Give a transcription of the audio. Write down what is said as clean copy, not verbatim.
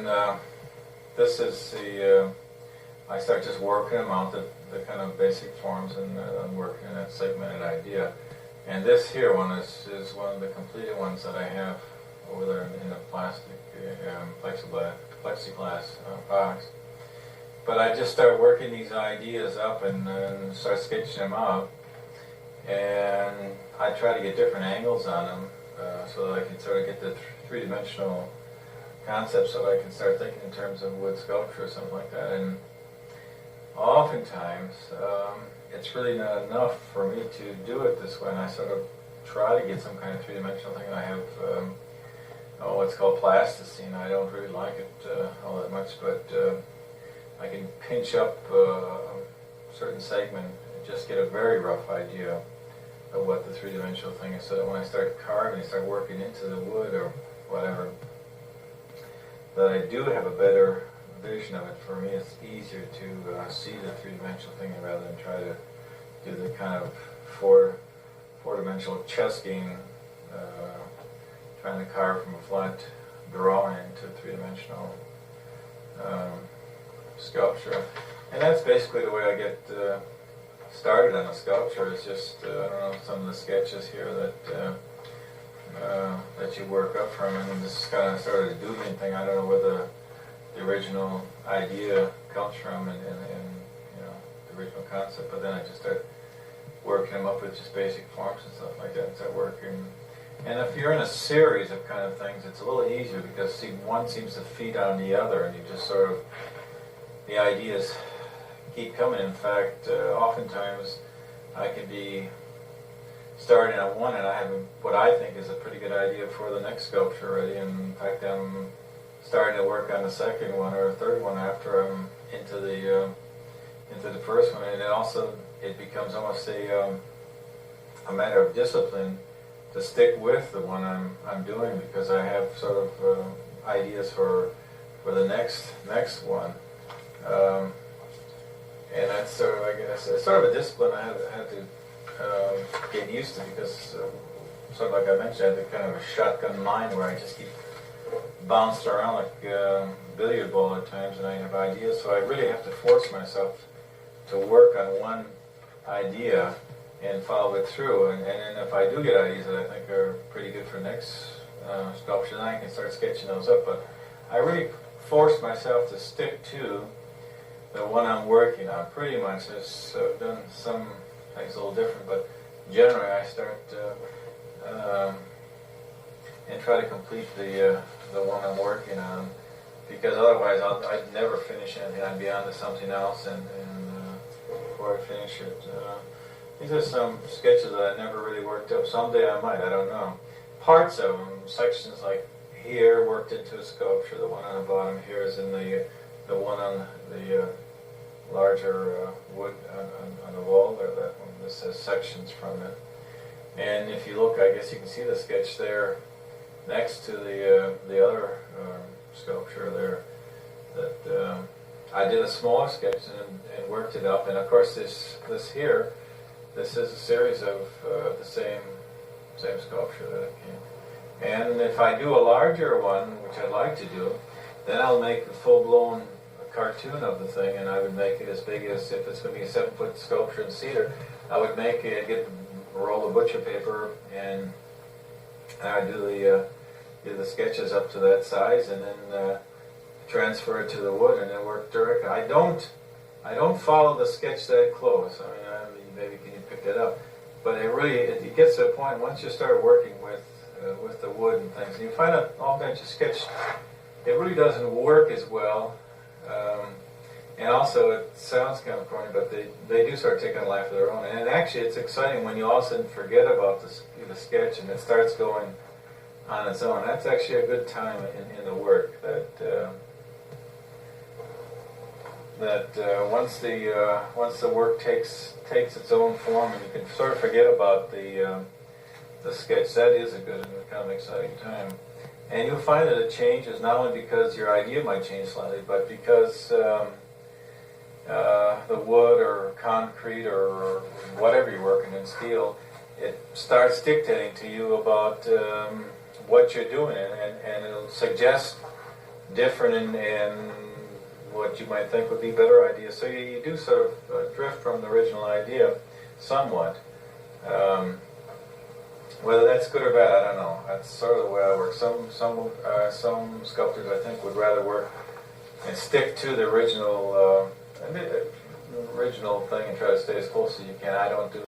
and this is the, I start just working them out, the kind of basic forms, and I'm working in that segmented idea. And this here one is one of the completed ones that I have over there in the plastic plexiglass box. But I just start working these ideas up and start sketching them out. And I try to get different angles on them so that I can sort of get the three-dimensional concept, so that I can start thinking in terms of wood sculpture or something like that. And oftentimes, it's really not enough for me to do it this way, and I sort of try to get some kind of three-dimensional thing. I have what's called plasticine. I don't really like it all that much, but I can pinch up a certain segment and just get a very rough idea of what the three-dimensional thing is, so that when I start carving, I start working into the wood or whatever, that I do have a better vision of it. For me, it's easier to see the three-dimensional thing rather than try to do the kind of four-dimensional chess game, trying to carve from a flat drawing to three-dimensional sculpture. And that's basically the way I get started on a sculpture. It's just I don't know, some of the sketches here that that you work up from, and this kind of started a doodling thing. I don't know where the original idea comes from, and you know, the original concept, but then I just start working them up with just basic forms and stuff like that, and start working. And if you're in a series of kind of things, it's a little easier, because see, one seems to feed on the other, and you just sort of, the ideas keep coming. In fact, oftentimes I can be starting at one, and I have what I think is a pretty good idea for the next sculpture already, and in fact I'm starting to work on the second one or third one after I'm into the first one. And it becomes almost a matter of discipline to stick with the one I'm doing, because I have sort of ideas for the next one, and that's sort of, I guess, it's sort of a discipline I had to get used to, because sort of like I mentioned, I have the kind of a shotgun mind where I just keep bouncing around like a billiard ball at times, and I have ideas, so I really have to force myself to work on one idea and follow it through, and if I do get ideas that I think are pretty good for next sculpture, then I can start sketching those up. But I really force myself to stick to the one I'm working on pretty much. I've done some things a little different, but generally I start and try to complete the one I'm working on, because otherwise I'd never finish anything. I'd be on to something else, and before I finish it. These are some sketches that I never really worked up. Someday I might, I don't know. Parts of them, sections like here worked into a sculpture. The one on the bottom here is in the one on the larger wood on the wall there. That one, this has sections from it. And if you look, I guess you can see the sketch there next to the other sculpture there. That I did a small sketch and worked it up. And of course, this here. This is a series of the same sculpture that I came. And if I do a larger one, which I'd like to do, then I'll make a full-blown cartoon of the thing, and I would make it as big as, if it's going to be a 7-foot sculpture in cedar, I would make it, get a roll of butcher paper, and I would do the sketches up to that size, and then transfer it to the wood, and then work directly. I don't follow the sketch that close. I mean, maybe can you pick that up? But it gets to a point once you start working with the wood and things, and you find out oftentimes your sketch, it really doesn't work as well, and also it sounds kind of corny, but they do start taking a life of their own. And actually, it's exciting when you all of a sudden forget about the sketch and it starts going on its own. That's actually a good time in the work. That once the work takes its own form, and you can sort of forget about the sketch, that is a good and kind of exciting time. And you'll find that it changes not only because your idea might change slightly, but because the wood or concrete or whatever you're working in, steel, it starts dictating to you about what you're doing, and it'll suggest different in what you might think would be better ideas. So you do sort of drift from the original idea somewhat. Whether that's good or bad, I don't know. That's sort of the way I work. Some sculptors, I think, would rather work and stick to the original thing and try to stay as close as you can. I don't do